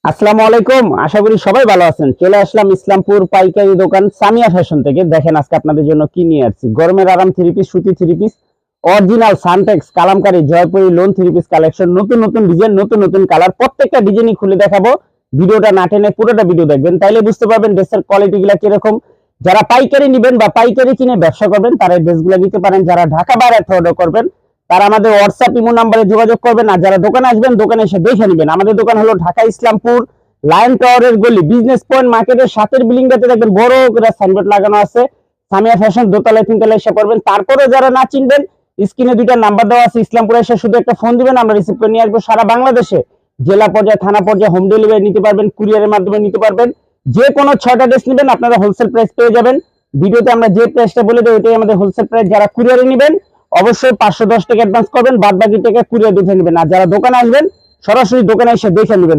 আসসালামু আলাইকুম, আশা করি সবাই ভালো আছেন। চলে আসলাম ইসলামপুর পাইকারি দোকান সামিয়া ফ্যাশন থেকে। দেখেন আজকে আপনাদের জন্য কি নিয়ে আসছি। গরমের আরাম থ্রি পিস, সুতি three piece, original Suntex Kalamkari Jaipuri loan three piece collection, নতুন নতুন ডিজাইন, নতুন নতুন কালার, প্রত্যেকটা ডিজাইনই খুলে দেখাবো। ভিডিওটা না টেনে পুরোটা ভিডিও দেখবেন, তাইলে বুঝতে পারবেন ড্রেসের কোয়ালিটি গুলা কিরকম। যারা পাইকারি নেবেন বা পাইকারি কিনে ব্যবসা করবেন তারা এই ড্রেসগুলো নিতে পারেন। যারা ঢাকা বাইরে অর্ডার করবেন তারা আমাদের হোয়াটসঅ্যাপ ইমো নাম্বারে যোগাযোগ করবেন। আর যারা দোকানে আসবেন দোকানে এসে দেখে নেবেন। আমাদের দোকান হলো ঢাকা ইসলামপুর লায়ন টাওয়ারের গলি, বিজনেস পয়েন্ট মার্কেটের সাথের বিল্ডিংটাতে দেখবেন বড় করে সাইনবোর্ড লাগানো আছে সামিয়া ফ্যাশন। দোতলায় তিনতলায় এসে পড়বেন। তারপরে যারা না চিনবেন স্ক্রিনে দুইটা নাম্বার দেওয়া আছে, ইসলামপুরে এসে শুধু একটা ফোন দিবেন, আমরা রিসিভ করে নিয়ে আসবো। সারা বাংলাদেশে জেলা পর্যায়ে, থানা পর্যায়ে হোম ডেলিভারি নিতে পারবেন, কুরিয়ারের মাধ্যমে নিতে পারবেন। যে কোনো 6টা ড্রেস নেবেন আপনারা হোলসেল প্রাইস পেয়ে যাবেন। ভিডিওতে আমরা যে প্রাইসটা বলে দেবো ওইটাই আমাদের হোলসেল প্রাইস। যারা কুরিয়ারে নেবেন অবশ্যই 510 টাকা অ্যাডভান্স করবেন, বাদ বাকি টাকা কুরিয়ার দেখে নেবেন। আর যারা দোকানে আসবেন সরাসরি দোকানে এসে দেখে নেবেন।